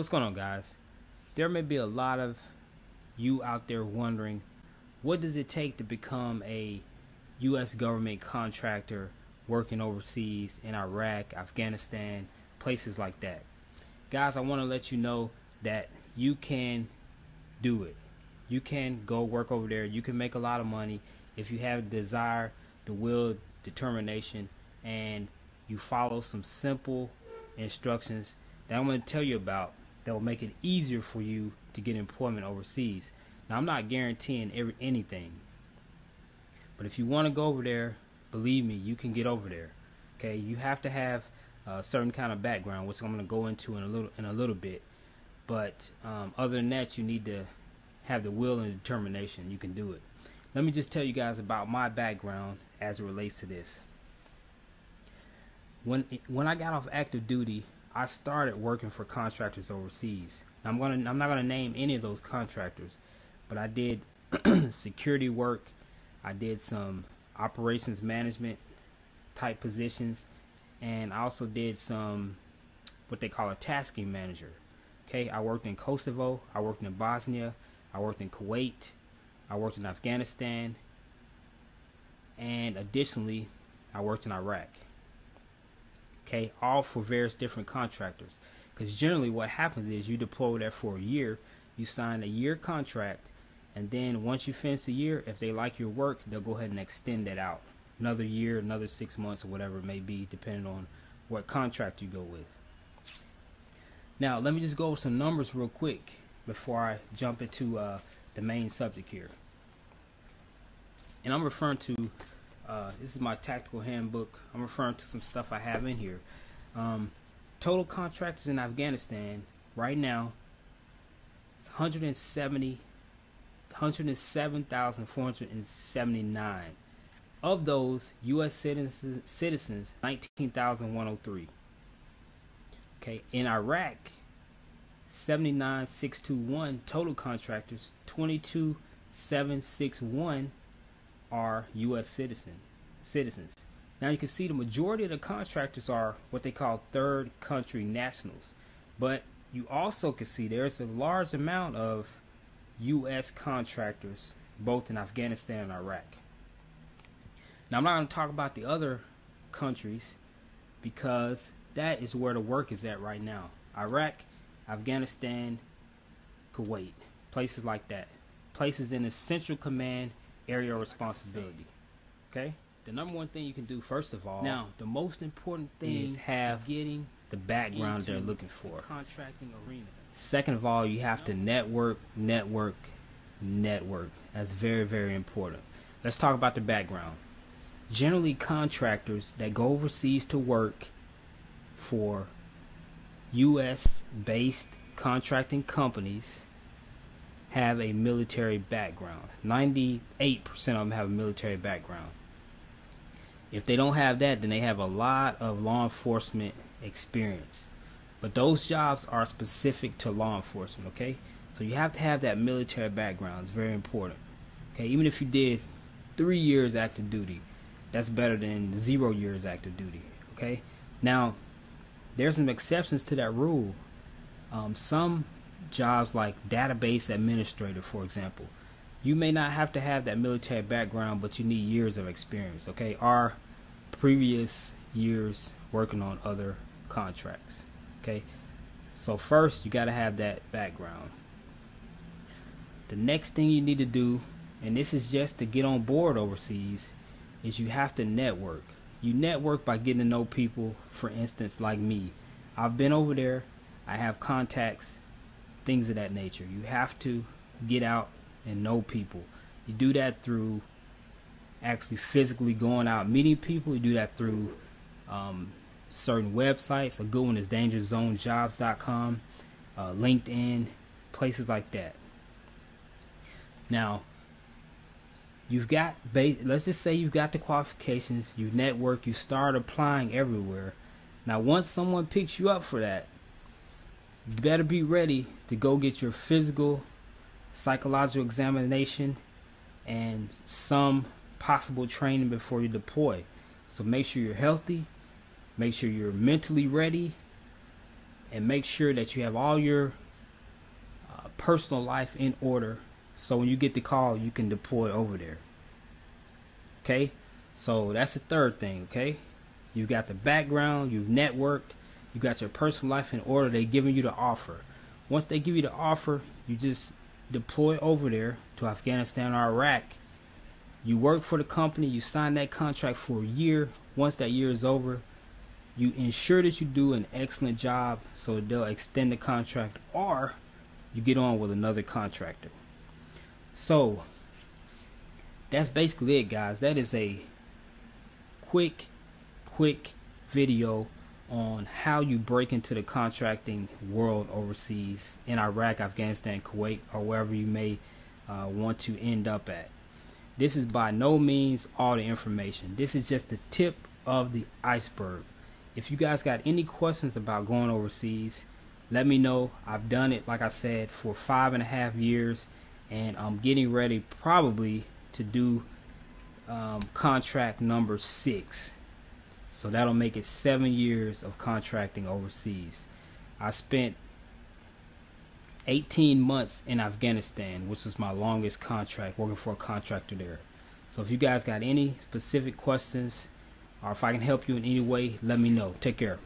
what's going on, guys? There may be a lot of you out there wondering, what does it take to become a U.S. government contractor working overseas in Iraq, Afghanistan, places like that? Guys, I want to let you know that you can do it. You can go work over there. You can make a lot of money if you have the desire, the will, determination, and you follow some simple instructions that I'm going to tell you about that will make it easier for you to get employment overseas. Now, I'm not guaranteeing anything, but if you want to go over there, believe me, you can get over there. Okay, you have to have a certain kind of background, which I'm going to go into in a little bit. But other than that, you need to have the will and determination. You can do it. Let me just tell you guys about my background as it relates to this. When I got off active duty, I started working for contractors overseas. Now, I'm not gonna name any of those contractors, but I did security work. I did some operations management type positions, and I also did some what they call a tasking manager. Okay, I worked in Kosovo, I worked in Bosnia, I worked in Kuwait, I worked in Afghanistan, and additionally, I worked in Iraq. Okay, all for various different contractors. Because generally what happens is you deploy there for a year, you sign a year contract, and then once you finish the year, if they like your work, they'll go ahead and extend that out. Another year, another 6 months, or whatever it may be, depending on what contract you go with. Now, let me just go over some numbers real quick before I jump into the main subject here. And I'm referring to, this is my tactical handbook. I'm referring to some stuff I have in here. Total contractors in Afghanistan right now is 107,479. Of those, U.S. citizens 19,103. Okay, in Iraq, 79,621 total contractors, 22,761 are U.S. citizens. Now you can see the majority of the contractors are what they call third country nationals, but you also can see there's a large amount of U.S. contractors both in Afghanistan and Iraq. Now, I'm not going to talk about the other countries because that is where the work is at right now. Iraq, Afghanistan, Kuwait, places like that. Places in the Central Command area of responsibility. Okay? The number one thing you can do, first of all, now the most important thing is have getting the background they're looking for. The contracting arena. Second of all, you have to network. That's very, very important. Let's talk about the background. Generally, contractors that go overseas to work for U.S. based contracting companies have a military background. 98% of them have a military background. If they don't have that, then they have a lot of law enforcement experience. But those jobs are specific to law enforcement, okay? So you have to have that military background. It's very important. Okay, even if you did 3 years active duty, that's better than 0 years active duty, okay? Now, there's some exceptions to that rule. Some jobs like database administrator, for example, you may not have to have that military background, but you need years of experience, okay? Or previous years working on other contracts, okay? So first, you got to have that background. The next thing you need to do, and this is just to get on board overseas, is you have to network. You network by getting to know people. For instance, like me, I've been over there, I have contacts, things of that nature. You have to get out and know people. You do that through actually physically going out meeting people. You do that through certain websites. A good one is dangerzonejobs.com, LinkedIn, places like that. Now, let's just say you've got the qualifications, you network, you start applying everywhere. Now, once someone picks you up for that, you better be ready to go get your physical, psychological examination and some possible training before you deploy. So make sure you're healthy, make sure you're mentally ready, and make sure that you have all your personal life in order, so when you get the call you can deploy over there. Okay, so that's the third thing. Okay, you got the background, you've networked, you got your personal life in order, they giving you the offer. Once they give you the offer, you just deploy over there to Afghanistan or Iraq. You work for the company, you sign that contract for a year. Once that year is over, you ensure that you do an excellent job so they'll extend the contract, or you get on with another contractor. So that's basically it, guys. That is a quick video on how you break into the contracting world overseas in Iraq, Afghanistan, Kuwait, or wherever you may want to end up at. This is by no means all the information. This is just the tip of the iceberg. If you guys got any questions about going overseas, let me know. I've done it, like I said, for 5.5 years, and I'm getting ready probably to do contract number 6. So that'll make it 7 years of contracting overseas. I spent 18 months in Afghanistan, which was my longest contract, working for a contractor there. So if you guys got any specific questions, or if I can help you in any way, let me know. Take care.